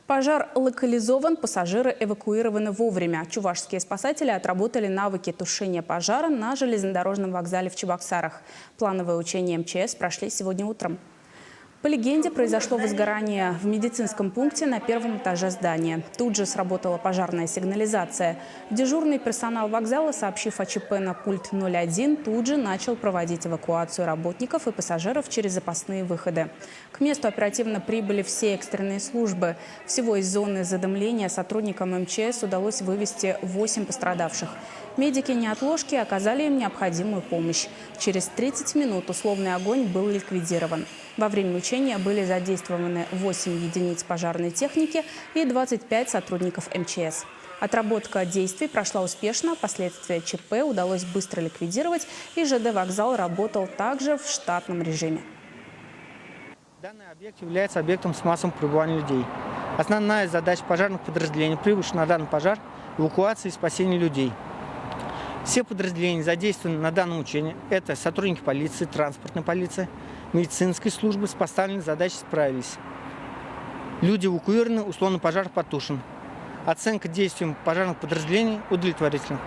Пожар локализован, пассажиры эвакуированы вовремя. Чувашские спасатели отработали навыки тушения пожара на железнодорожном вокзале в Чебоксарах. Плановые учения МЧС прошли сегодня утром. По легенде, произошло возгорание в медицинском пункте на первом этаже здания. Тут же сработала пожарная сигнализация. Дежурный персонал вокзала, сообщив о ЧП на пульт 01, тут же начал проводить эвакуацию работников и пассажиров через запасные выходы. К месту оперативно прибыли все экстренные службы. Всего из зоны задымления сотрудникам МЧС удалось вывести 8 пострадавших. Медики неотложки оказали им необходимую помощь. Через 30 минут условный огонь был ликвидирован. Во время учения были задействованы 8 единиц пожарной техники и 25 сотрудников МЧС. Отработка действий прошла успешно, последствия ЧП удалось быстро ликвидировать, и ЖД «Вокзал» работал также в штатном режиме. Данный объект является объектом с массовым пребыванием людей. Основная задача пожарных подразделений, прибывших на данный пожар, эвакуация и спасение людей. Все подразделения, задействованные на данном учении, это сотрудники полиции, транспортной полиции, медицинской службы, с поставленной задачей справились. Люди эвакуированы, условно пожар потушен. Оценка действиям пожарных подразделений удовлетворительна.